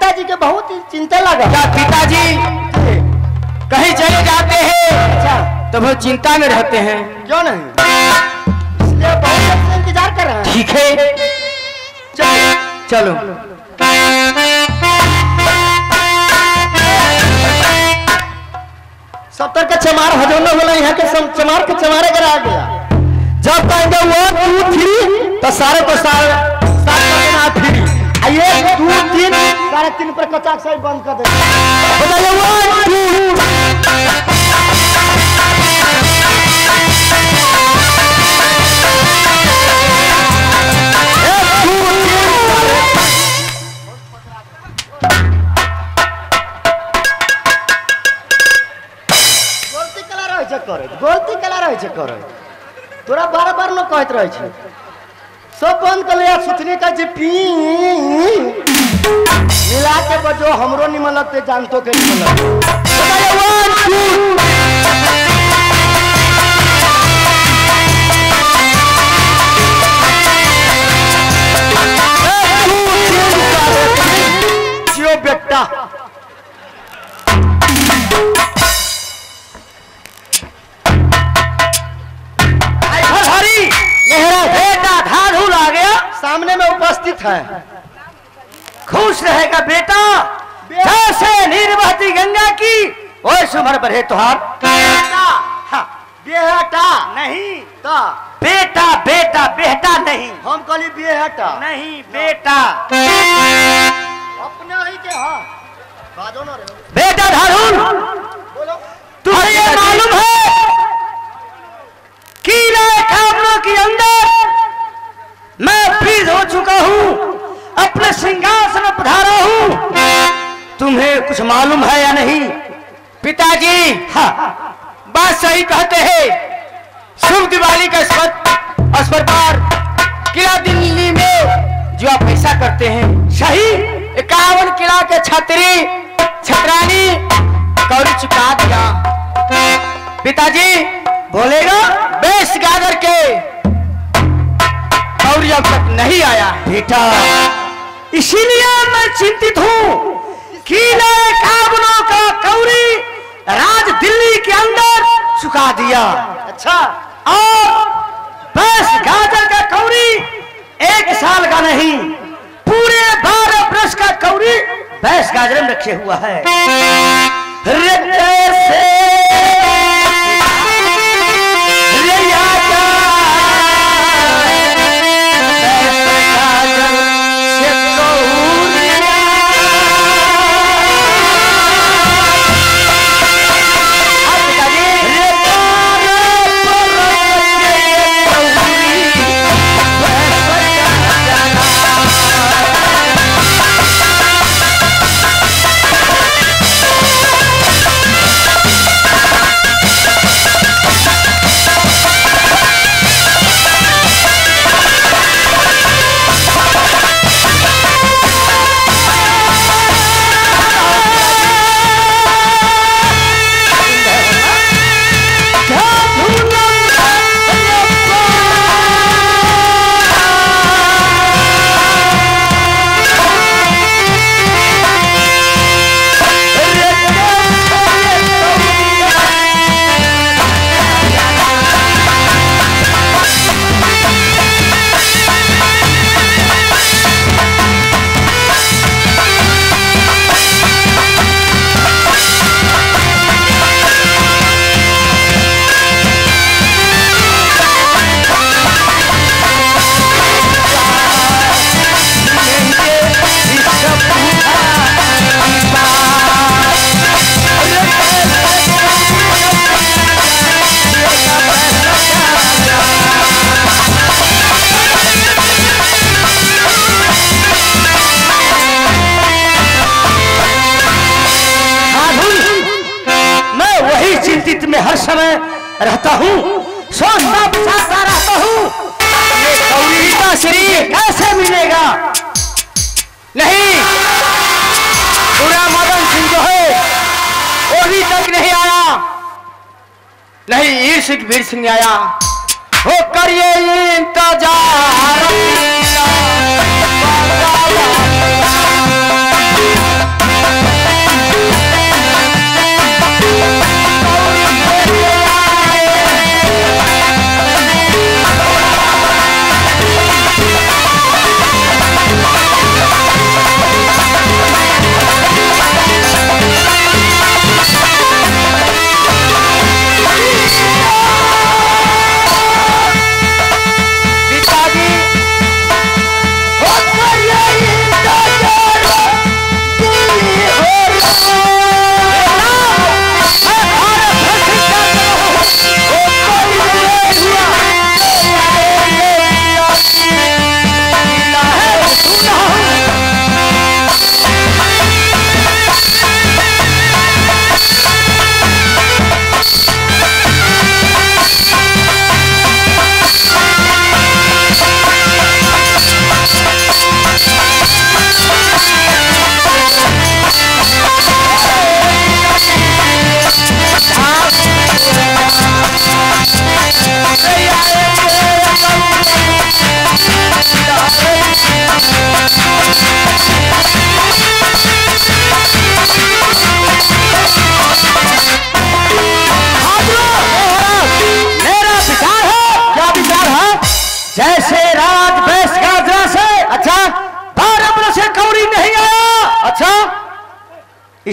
पिताजी के बहुत चिंता लगा। क्या पिताजी कहीं चले जाते हैं? अच्छा, तो वो चिंता में रहते हैं। क्यों नहीं? इसलिए बहुत देर से इंतजार कर रहे हैं। ठीक है, चलो। सत्तर का चमार हजोना बोला, यहाँ के चमार के चमारे कर आ गया। जब कहेंगे 1 2 3 तो सारे को सारे 1 2 3 साढ़े 3 पर कचाक से बंद कर दे। बताइए 1 2 गलती कला रहे छे करे तोरा बार-बार न कहत रहे छे। सब बंद कर ले। सुतने का जे पी मिला के बजो हमरो निमन लगते, जानतो के निमन लगते। जियो बेटा बेटा धाधुल आ गया, सामने में उपस्थित है। खुश रहेगा बेटा, जैसे नीर बहती गंगा की वैसे उम्र बढ़े तुहार। बेहटा नहीं तो बेटा, बेटा बेटा नहीं। हम कहली बेहटा नहीं बेटा। अपना ही के हाँ बाजो ना रे बेटा धारुल, बोलो। तुझे ये मालूम है कीले कामनों के अंदर मैं फ्रीज हो चुका हूँ, अपने सिंहासन पधारा हूँ। तुम्हें कुछ मालूम है या नहीं? पिताजी हाँ बात सही कहते हैं। शुभ दिवाली का अवसर पर किला दिल्ली में जो आप ऐसा करते हैं सही 51 किला के छतरानी कौड़ी चुका दिया। पिताजी बोलेगा बेस गागर के कौड़ी अब तक नहीं आया बेटा, इसीलिए मैं चिंतित हूँ। किले काबनों का कौड़ी राज दिल्ली के अंदर चुका दिया। अच्छा, और बेस गाजर का कौड़ी 1 साल का नहीं, पूरे 12 वर्ष का कौड़ी बेस गाजर में रखे हुआ है। में हर समय रहता हूँ, सोचता विचारता रहता हूँ ये कौड़ी का शरीर कैसे मिलेगा। नहीं, पूरा मदन सिंह जो है वो अभी तक नहीं आया, नहीं ईर्षिक वीर सिंह आया। हो करिए इंतजार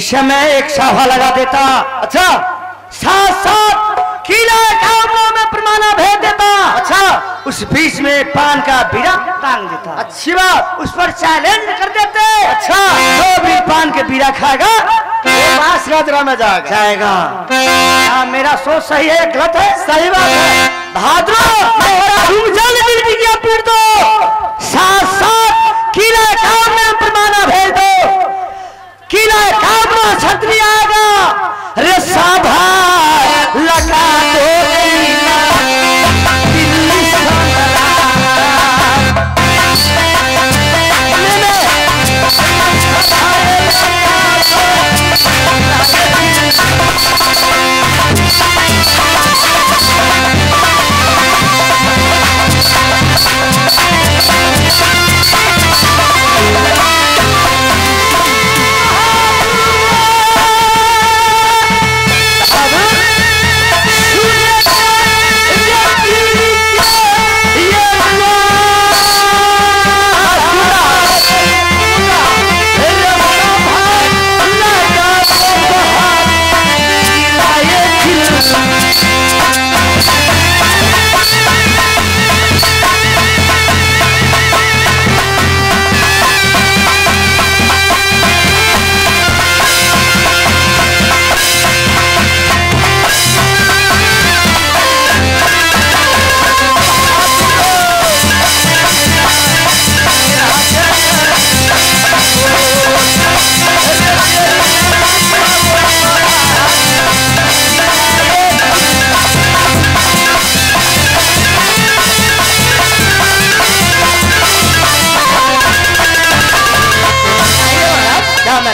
इस समय एक साफा लगा देता। अच्छा, साथ साथ किला कामना में परमाना भेज देता। अच्छा, उस बीच में पान का बीड़ा टांग देता। अच्छी बात। उस पर चैलेंज कर देते। अच्छा, जो भी पान के बीड़ा खाएगा वो बास गाजरा में जाएगा। क्या मेरा सोच सही है गलत है? सही बात है। भाद्रो तुम जल्द मिट्टी की पीड़ दो, साथ साथ किला काम में परमाना भेज दो। किला काम में छतरी आएगा, रे साभा लगा दो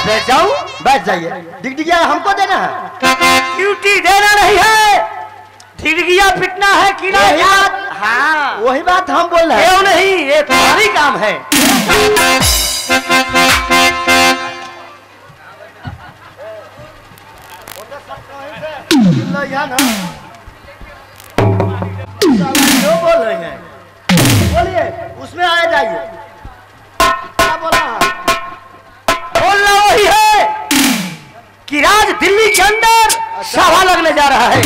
बैठ जाऊं? बैठ जाइए। डिगडिगिया हमको देना है, ड्यूटी देना नहीं है, डिगडिगिया पिटना है। किला वही बात। हाँ, वही बात हम बोल रहे हैं। क्यों नहीं, ये तुम्हारी काम है। जो बोल रहे हैं बोलिए, उसमें आ जाइए। क्या बोला है? बोलना वही है कि राज दिल्ली के अंदर सभा लगने जा रहा है।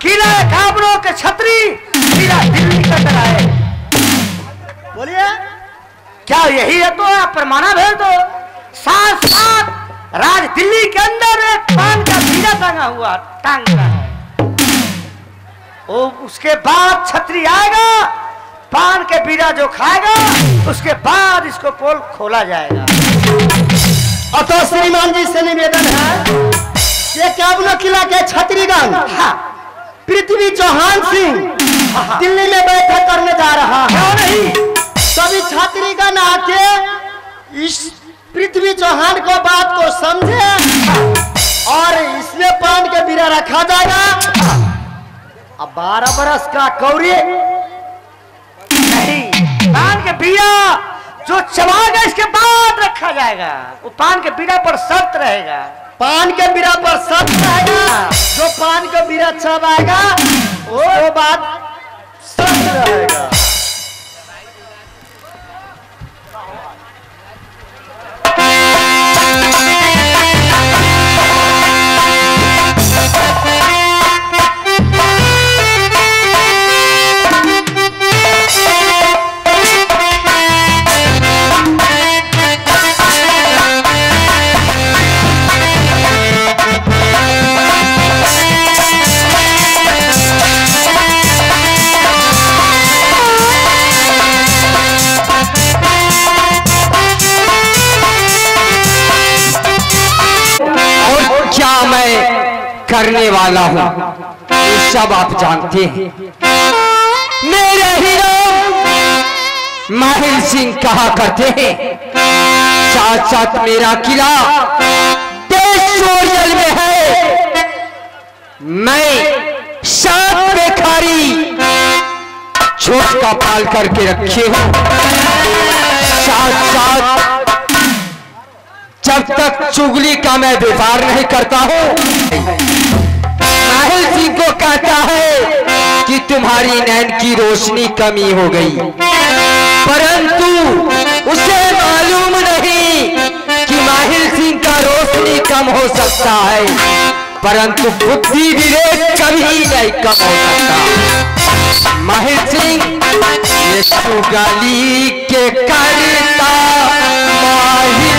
किला काबरों के छतरी किला दिल्ली के अंदर आए। बोलिए, क्या यही है? तो आप परमाना भेज दो। साथ साथ राज दिल्ली के अंदर एक पान का बीड़ा टांग रहा है। उसके बाद छतरी आएगा, पान के बीड़ा जो खाएगा उसके बाद इसको पोल खोला जाएगा। अतो श्रीमान जी से निवेदन है, ये काबुला किला के छतरीगण पृथ्वी चौहान सिंह दिल्ली में बैठक करने जा रहा है। क्यों नहीं? सभी छतरीगण आके इस पृथ्वी चौहान को बात को समझे और इसमें पान के बीड़ा रखा जाएगा। अब 12 बरस का कौरी नहीं, पान के बीड़ा जो चबाएगा इसके बाद रखा जाएगा। वो पान के बीड़ा पर शर्त रहेगा। पान के बीड़ा पर शर्त रहेगा। जो पान के बीड़ा चबाएगा वो बात शर्त रहेगा। करने वाला हूं ये सब आप जानते हैं। मेरे हीरो माहिर सिंह कहा करते हैं, साथ साथ मेरा किला देश ओरियल में है। मैं 7 बेखारी छोट का पाल करके रखे हूं। साथ साथ जब तक चुगली का मैं व्यापार नहीं करता हूं, माहिर सिंह को कहता है कि तुम्हारी नैन की रोशनी कमी हो गई, परंतु उसे मालूम नहीं कि माहिर सिंह का ही कम हो सकता है, परंतु बुद्धि विवेक कभी नहीं कम हो सकता। माहिर सिंह ये सुगाली के करता माहिर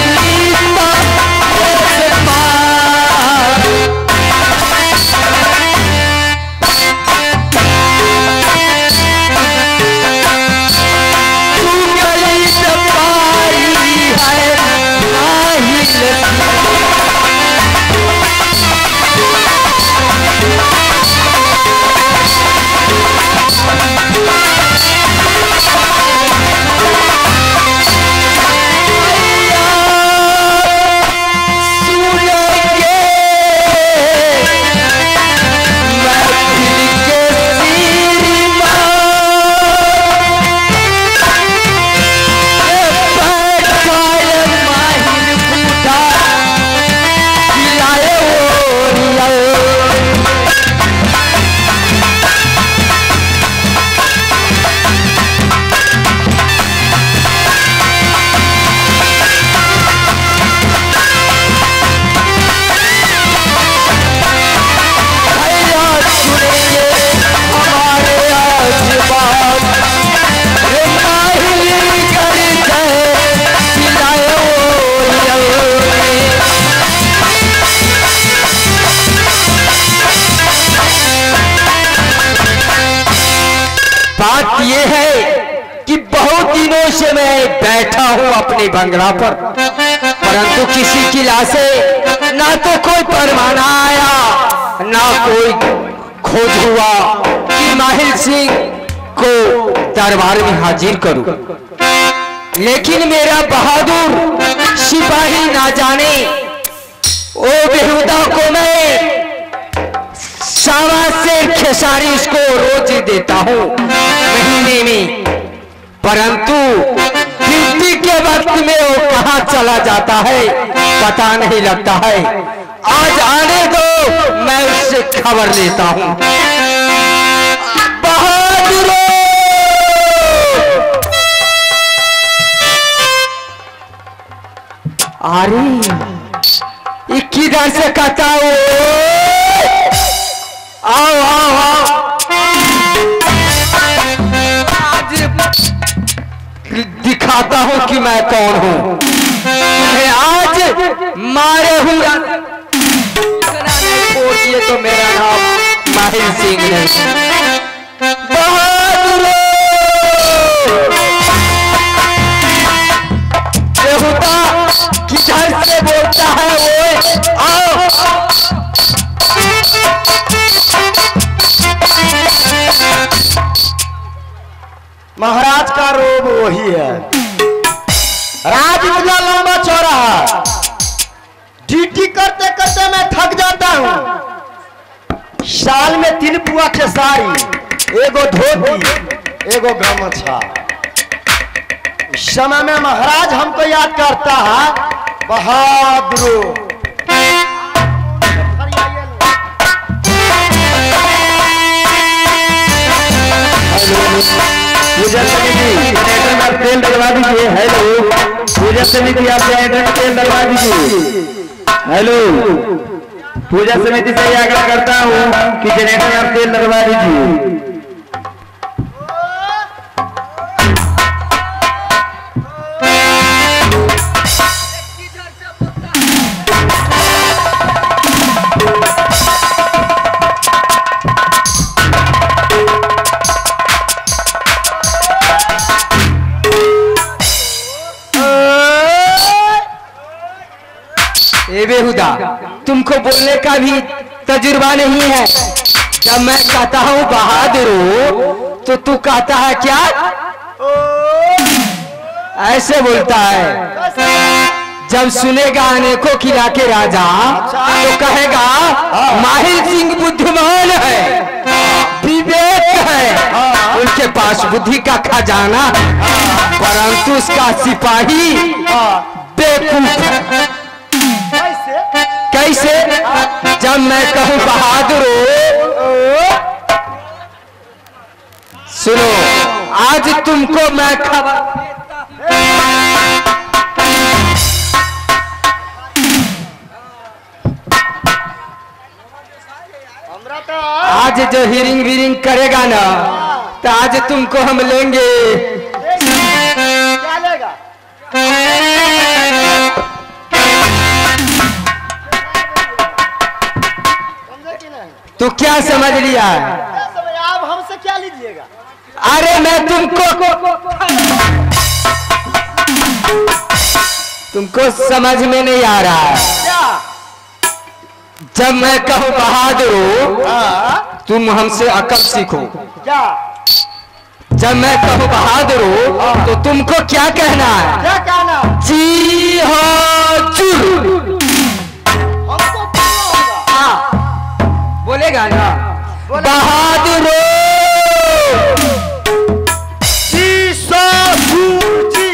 बात यह है कि बहुत दिनों से मैं बैठा हूं अपने बंगला पर, परंतु किसी किला से ना तो कोई परवाना आया ना कोई खोज हुआ कि माहिर सिंह को दरबार में हाजिर करूं। लेकिन मेरा बहादुर सिपाही ना जाने ओ बेहुदा को मैं सावा से खेसारी इसको रोज देता हूँ महीने में, परंतु ड्यूटी के वक्त में वो कहाँ चला जाता है पता नहीं लगता है। आज आने दो, मैं उससे खबर लेता हूँ। बहादुर अरे किधर से कहता हो, आओ आओ आओ, आज दिखाता हूं कि मैं कौन हूं। मैं आज मारे हुआ छोड़ दिए तो मेरा नाम माहिर सिंह है। बहादुर बेहुदा किधर से बोलता है वो, आओ महाराज का रोब वही है। राज इतना लंबा चौड़ा है, ड्यूटी करते करते मैं थक जाता हूँ। साल में 3 पुआ खेसारी, एगो धोती, एगो गमछा। इस समय में महाराज हमको याद करता है। बहादुर पूजा समिति जनरेटर में तेल डलवा दीजिए। हेलो पूजा समिति, आप जनरेटर में तेल डलवा दीजिए। हेलो पूजा समिति से आग्रह करता हूँ कि जनरेटर में आप तेल डलवा दीजिए। बेहुदा तुमको बोलने का भी तजुर्बा नहीं है। जब मैं कहता हूँ बहादुर तो तू कहता है क्या, ऐसे बोलता है। जब सुनेगा अनेकों किला के राजा तो कहेगा माहिर सिंह बुद्धिमान है, विवेक है, उनके पास बुद्धि का खजाना, परंतु उसका सिपाही बेवकूफ है। कैसे? जब मैं कहूं बहादुर सुनो, आज तुमको मैं खबर हमरा तो आज जो हिरिंग विरिंग करेगा ना तो आज तुमको हम लेंगे। क्या लेगा? समझे कि नहीं? तू क्या समझ लिया? क्या समझ? आप हमसे क्या लीजिएगा? अरे मैं तुमको समझ में नहीं आ रहा है। क्या? जब मैं कहूँ बहादुर हो हाँ? तुम हमसे अकल सीखो। क्या? जब मैं कहूँ बहादुर हो तो तुमको क्या कहना है? क्या कहना? जी हाजुर। हमको बोलना होगा। हाँ बोलेगा ना? बोले। बहादुर हो। जी ससुर जी।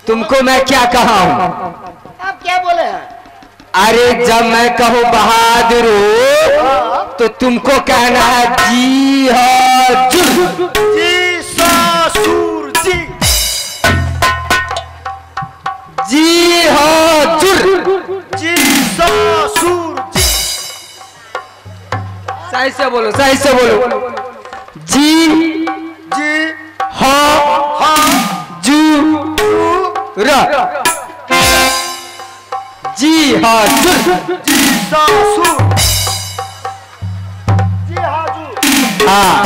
तुमको मैं क्या कहा हूँ? आप क्या बोले हैं? अरे जब मैं कहूँ बहादुर हो तो तुमको कहना है जी हाजुर। जी ससुर जी। जी हाजुर। जी ससुर जी। सही से बोलो, सही से बोलो। जी जी हा हाँ जू र जी हाजुर। जी ससुर जी हाजुर। हाँ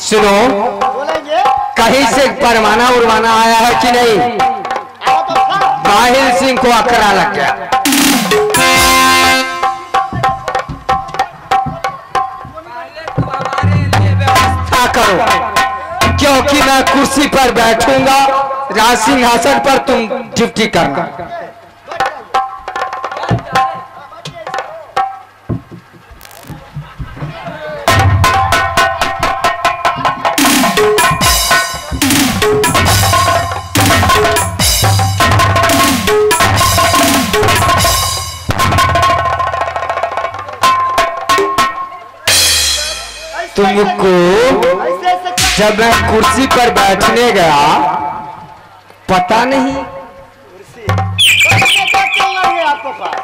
सुनो, बोलेंगे। कहीं से परवाना उड़वाना आया है कि नहीं? आओ तो था। माहिर सिंह को अकड़ा लग गया। व्यवस्था करो क्योंकि मैं कुर्सी पर बैठूंगा, राज सिंहासन पर तुम ड्यूटी करना। तुमको ऐसे ऐसे क्या? जब मैं कुर्सी पर बैठने गया पता नहीं कुर्सी। कैसे क्या चल रही है आपके पास?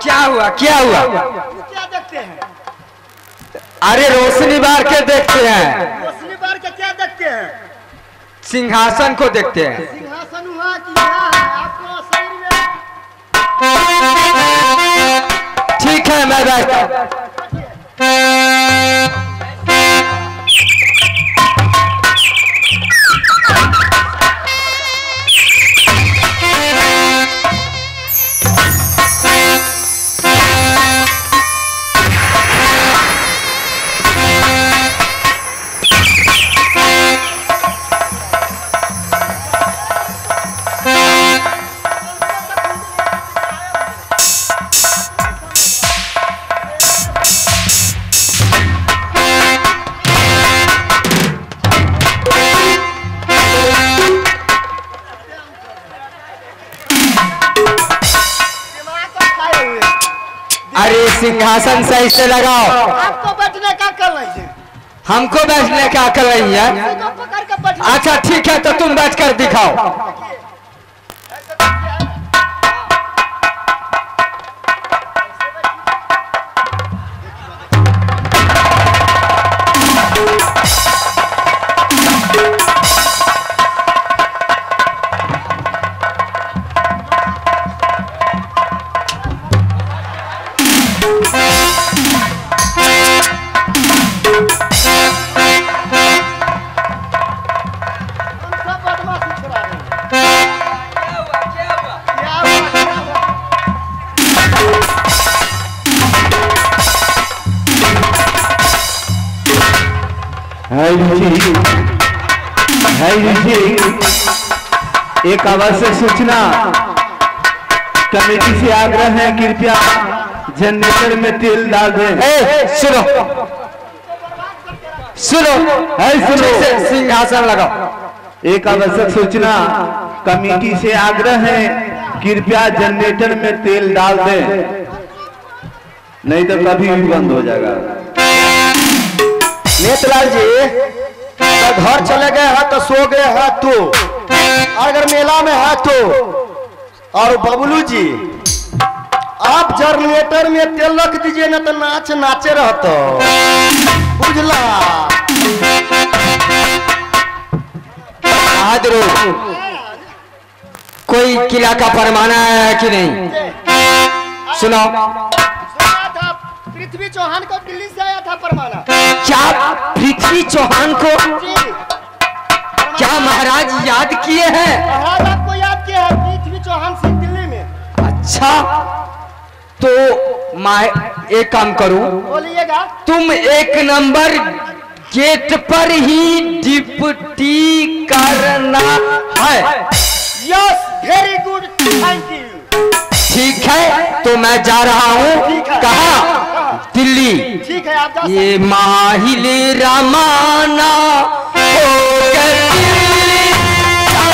क्या हुआ, क्या हुआ? क्या देखते हैं? अरे रोशनी बार के देखते हैं, रोशनी बार के क्या देखते हैं? सिंहासन को देखते हैं। सिंहासन हुआ कि यहाँ है आपको शरीर में? ठीक है मैं बैठता हूं। अरे सिंहासन सही से लगाओ। आपको बैठने का कर रही है। हमको बैठने का अकल नहीं है। तो पकड़ के बैठ। अच्छा ठीक है तो तुम बैठ कर दिखाओ। एक आवश्यक सूचना कमेटी से आग्रह है, कृपया जनरेटर में तेल डाल दें। सुनो सुनो सुनो सिंहासन लगाओ। एक आवश्यक सूचना कमेटी से आग्रह है, कृपया जनरेटर में तेल डाल दें, नहीं तो कभी भी बंद हो जाएगा। नेतलाल जी, अगर घर चले गए हैं तो सो गए हैं तो, अगर मेला में है तो। और बबलू जी, आप जनरेटर में तेल रख दीजिए ना तो नाच नाचे रहता, बुझला। बहादुर, कोई किला का फरमाना है कि नहीं? सुनो। सुना था पृथ्वी चौहान को दिल्ली से आया था फरमाना। क्या पृथ्वी चौहान को जी, क्या महाराज याद किए हैं? महाराज आपको याद किया है, पृथ्वी चौहान सिंह दिल्ली में। अच्छा, तो मैं एक काम करूं, बोलिएगा। तुम एक नंबर गेट पर ही डिप्टी करना है। Yes, very good, thank you. ठीक है, तो मैं जा रहा हूँ। ठीक है। कहाँ? दिल्ली। ठीक है, आप जा सकते ये माहिले रमाना होकर दिल्ली चला।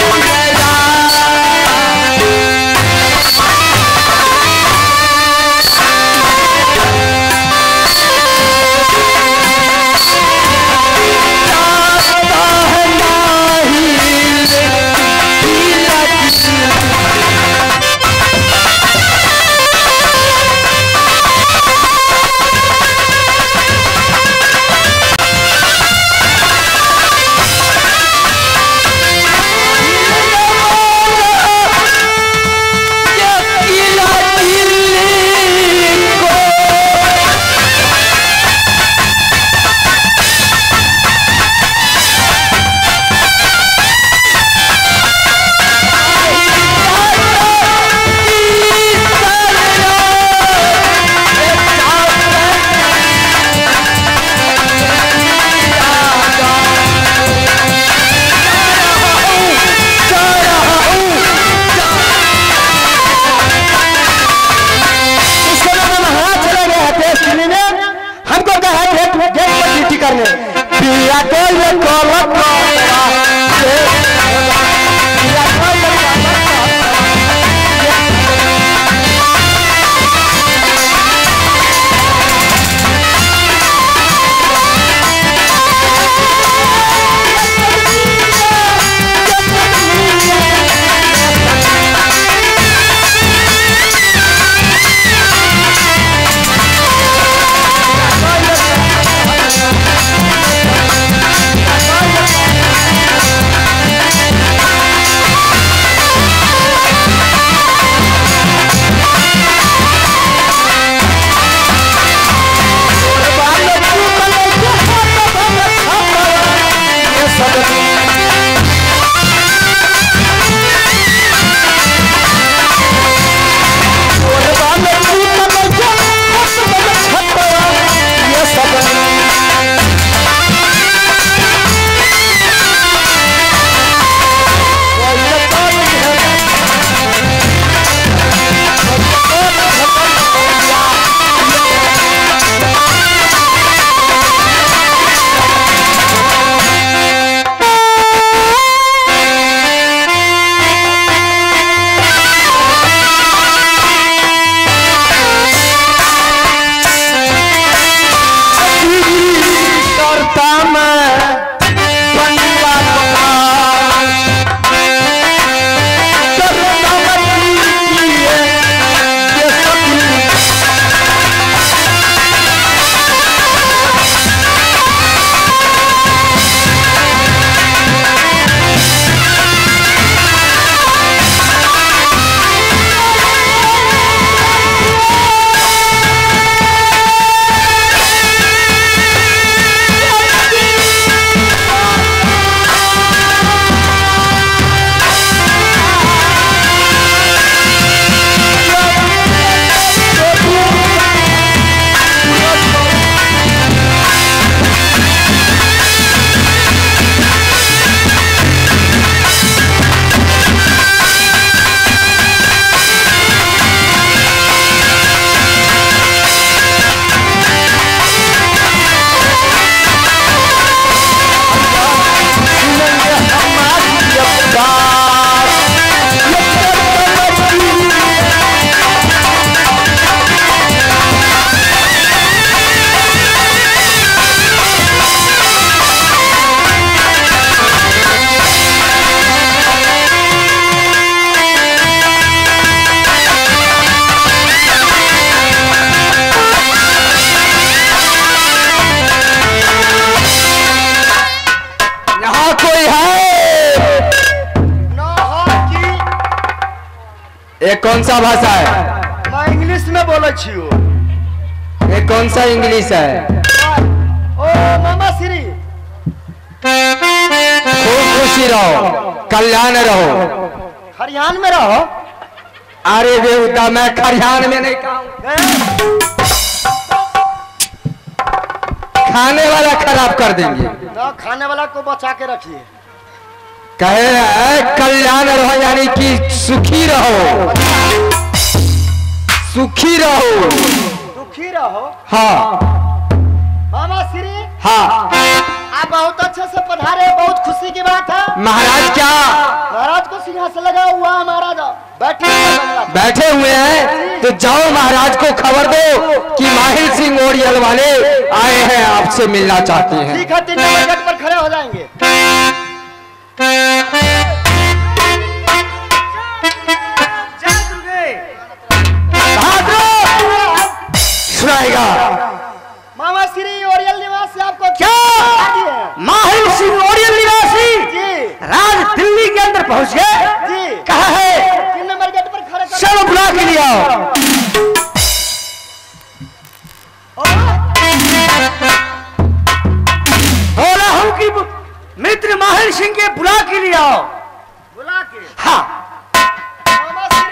ये कौन सा भाषा है? मैं इंग्लिश में बोले छियो। ये कौन सा इंग्लिश है? ओ मामा श्री खूब खुशी रहो, कल्याण रहो। खरियान में रहो। अरे देवता, मैं खरियान में नहीं कहूँ, खाने वाला खराब कर देंगे। ना खाने वाला को बचा के रखिए। कहे कल्याण रहो यानी कि सुखी रहो, सुखी रहो, सुखी रहो। हाँ मामा श्री हाँ। आप बहुत अच्छे से पधारे, बहुत खुशी की बात है। महाराज क्या महाराज को सिंहासन लगा हुआ है, महाराज बैठे हुए हैं, तो जाओ महाराज को खबर दो कि माहिर सिंह ओरियल वाले आए हैं, आपसे मिलना चाहते हैं। ठीक है, 3 नंबर गेट पर खड़े हो जाएंगे। सुनाएगा मामा श्री ओरियल निवासी आपको क्या माहिर सिंह ओरियल निवासी जी राज दिल्ली के अंदर पहुंच गए? जी कहा है? 3 नंबर गेट पर खड़े कर। चलो बुला के लिया। बोला हूं कि मित्र माहिर सिंह के बुला के लिया। बुला के? हाँ। मामा श्री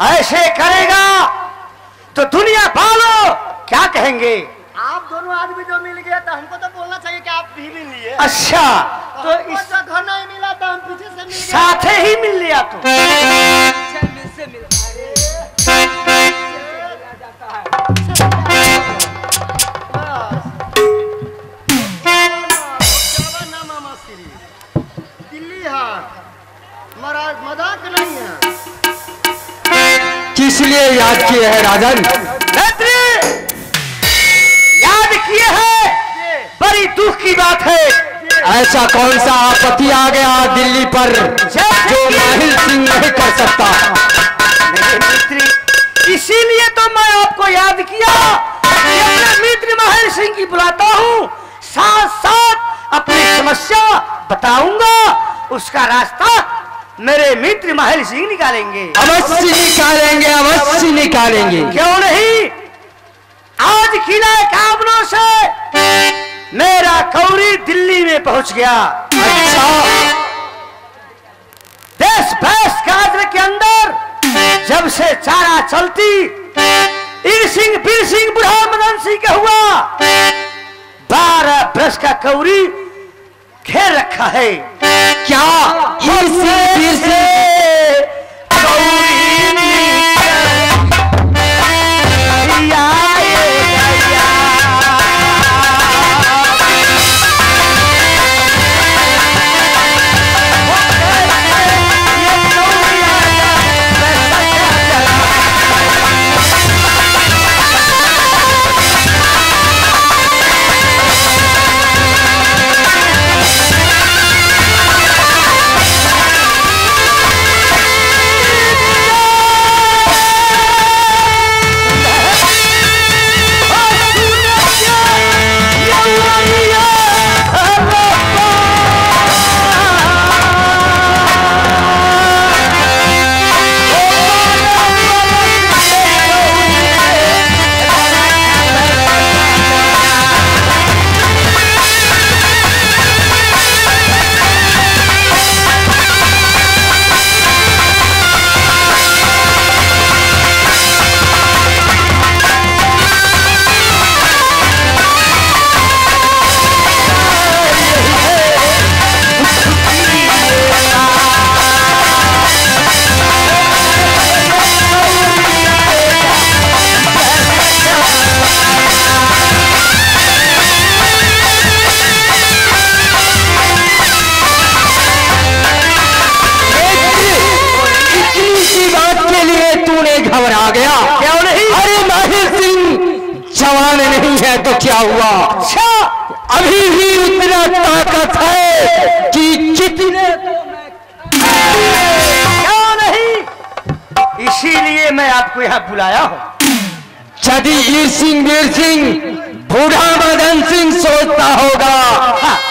ऐसे करेगा तो दुनिया वालों क्या कहेंगे? आप दोनों आदमी जो मिल गए तो हमको तो बोलना चाहिए कि आप भी मिल लिए। अच्छा तो इस घर नहीं मिला तो हम पीछे से मिल गए। साथे ही मिल लिया तो मामा श्री दिल्ली हाट महाराज मजाक नहीं है। किस लिए याद किए हैं राजन? याद किए हैं, बड़ी दुख की बात है। ऐसा कौन सा आपत्ति आ गया दिल्ली पर जो माहिर सिंह नहीं कर सकता? इसीलिए तो मैं आपको याद किया कि अपने मित्र माहिर सिंह की बुलाता हूँ, साथ साथ अपनी समस्या बताऊंगा, उसका रास्ता मेरे मित्र माहिर सिंह निकालेंगे। अवश्य निकालेंगे, अवश्य निकालेंगे। क्यों नहीं? आज खिलाए कामनों से मेरा कौरी दिल्ली में पहुंच गया। अच्छा, देश भैंस काद्र के अंदर जब से चारा चलती ईर सिंह बीर सिंह बुढ़ा मदन सिंह का हुआ 12 बरस का कौरी घेर रखा है। क्या इसे घबरा गया? क्यों नहीं? अरे माहिर सिंह जवान नहीं है तो क्या हुआ? अच्छा, अभी भी उतना ताकत है कि कितने इसलिए मैं आपको यहाँ बुलाया हूँ। यदि वीर सिंह बूढ़ा मदन सिंह सोचता होगा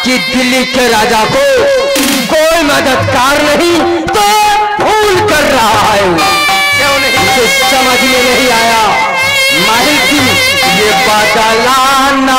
कि दिल्ली के राजा को कोई मददगार नहीं तो भूल कर रहा है। क्यों नहीं? उसे समझ में नहीं आया माहिर जी ये बदला न